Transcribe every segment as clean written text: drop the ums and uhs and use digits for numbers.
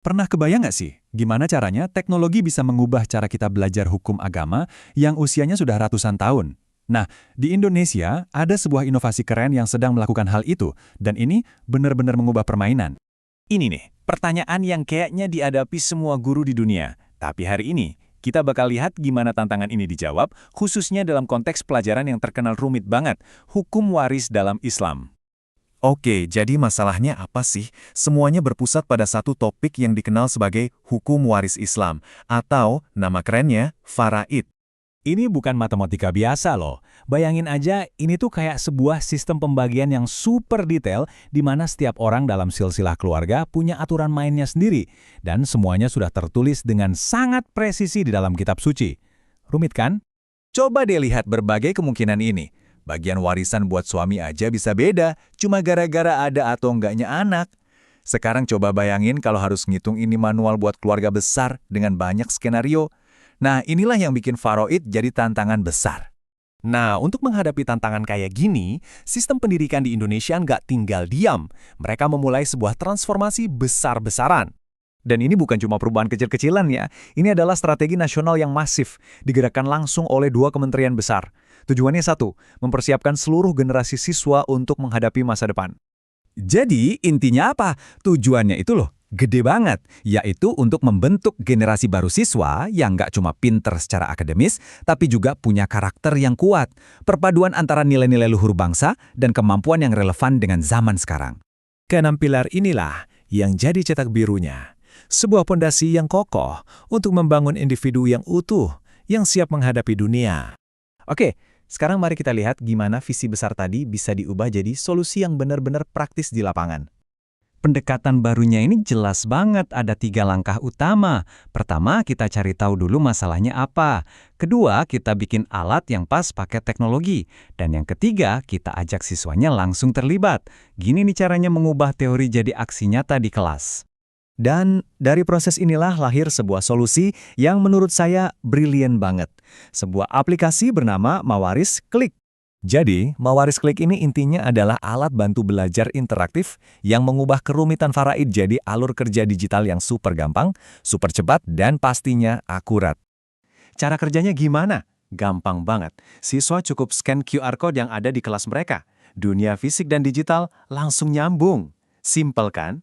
Pernah kebayang nggak sih, gimana caranya teknologi bisa mengubah cara kita belajar hukum agama yang usianya sudah ratusan tahun? Nah, di Indonesia ada sebuah inovasi keren yang sedang melakukan hal itu, dan ini benar-benar mengubah permainan. Ini nih, pertanyaan yang kayaknya dihadapi semua guru di dunia. Tapi hari ini, kita bakal lihat gimana tantangan ini dijawab, khususnya dalam konteks pelajaran yang terkenal rumit banget, hukum waris dalam Islam. Oke, jadi masalahnya apa sih? Semuanya berpusat pada satu topik yang dikenal sebagai hukum waris Islam, atau nama kerennya, faraid. Ini bukan matematika biasa loh. Bayangin aja, ini tuh kayak sebuah sistem pembagian yang super detail di mana setiap orang dalam silsilah keluarga punya aturan mainnya sendiri. Dan semuanya sudah tertulis dengan sangat presisi di dalam kitab suci. Rumit kan? Coba deh lihat berbagai kemungkinan ini. Bagian warisan buat suami aja bisa beda, cuma gara-gara ada atau enggaknya anak. Sekarang coba bayangin kalau harus ngitung ini manual buat keluarga besar dengan banyak skenario. Nah, inilah yang bikin faraid jadi tantangan besar. Nah, untuk menghadapi tantangan kayak gini, sistem pendidikan di Indonesia nggak tinggal diam. Mereka memulai sebuah transformasi besar-besaran. Dan ini bukan cuma perubahan kecil-kecilan ya, ini adalah strategi nasional yang masif, digerakkan langsung oleh dua kementerian besar. Tujuannya satu, mempersiapkan seluruh generasi siswa untuk menghadapi masa depan. Jadi intinya apa? Tujuannya itu loh, gede banget, yaitu untuk membentuk generasi baru siswa yang nggak cuma pinter secara akademis, tapi juga punya karakter yang kuat, perpaduan antara nilai-nilai luhur bangsa dan kemampuan yang relevan dengan zaman sekarang. Keenam pilar inilah yang jadi cetak birunya. Sebuah pondasi yang kokoh untuk membangun individu yang utuh, yang siap menghadapi dunia. Oke, sekarang mari kita lihat gimana visi besar tadi bisa diubah jadi solusi yang benar-benar praktis di lapangan. Pendekatan barunya ini jelas banget ada 3 langkah utama. Pertama, kita cari tahu dulu masalahnya apa. Kedua, kita bikin alat yang pas pakai teknologi. Dan yang ketiga, kita ajak siswanya langsung terlibat. Gini nih caranya mengubah teori jadi aksi nyata di kelas. Dan dari proses inilah lahir sebuah solusi yang menurut saya brilian banget. Sebuah aplikasi bernama Mawaris Klik. Jadi, Mawaris Klik ini intinya adalah alat bantu belajar interaktif yang mengubah kerumitan faraid jadi alur kerja digital yang super gampang, super cepat, dan pastinya akurat. Cara kerjanya gimana? Gampang banget. Siswa cukup scan QR Code yang ada di kelas mereka. Dunia fisik dan digital langsung nyambung. Simpel kan?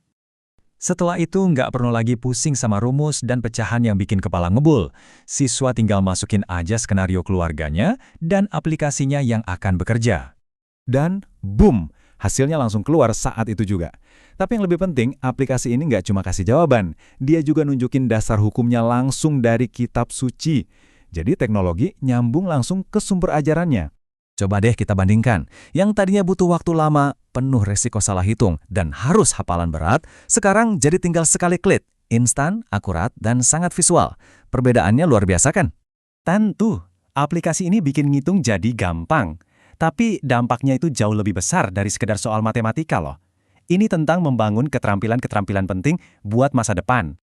Setelah itu nggak perlu lagi pusing sama rumus dan pecahan yang bikin kepala ngebul. Siswa tinggal masukin aja skenario keluarganya dan aplikasinya yang akan bekerja. Dan boom, hasilnya langsung keluar saat itu juga. Tapi yang lebih penting, aplikasi ini nggak cuma kasih jawaban, dia juga nunjukin dasar hukumnya langsung dari kitab suci. Jadi teknologi nyambung langsung ke sumber ajarannya. Coba deh kita bandingkan, yang tadinya butuh waktu lama, penuh resiko salah hitung, dan harus hafalan berat, sekarang jadi tinggal sekali klik, instan, akurat, dan sangat visual. Perbedaannya luar biasa kan? Tentu, aplikasi ini bikin ngitung jadi gampang. Tapi dampaknya itu jauh lebih besar dari sekedar soal matematika loh. Ini tentang membangun keterampilan-keterampilan penting buat masa depan.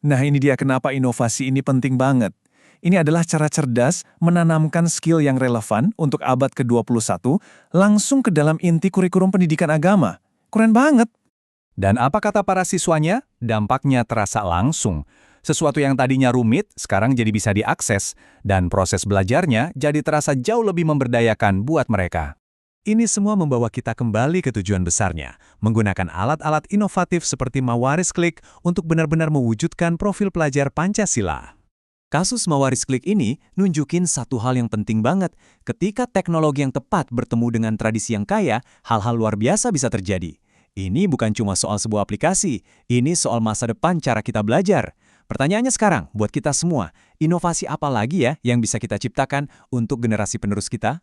Nah ini dia kenapa inovasi ini penting banget. Ini adalah cara cerdas menanamkan skill yang relevan untuk abad ke-21 langsung ke dalam inti kurikulum pendidikan agama. Keren banget. Dan apa kata para siswanya? Dampaknya terasa langsung. Sesuatu yang tadinya rumit sekarang jadi bisa diakses, dan proses belajarnya jadi terasa jauh lebih memberdayakan buat mereka. Ini semua membawa kita kembali ke tujuan besarnya, menggunakan alat-alat inovatif seperti Mawaris Klik untuk benar-benar mewujudkan profil pelajar Pancasila. Kasus Mawaris Klik ini nunjukin satu hal yang penting banget. Ketika teknologi yang tepat bertemu dengan tradisi yang kaya, hal-hal luar biasa bisa terjadi. Ini bukan cuma soal sebuah aplikasi, ini soal masa depan cara kita belajar. Pertanyaannya sekarang, buat kita semua, inovasi apa lagi ya yang bisa kita ciptakan untuk generasi penerus kita?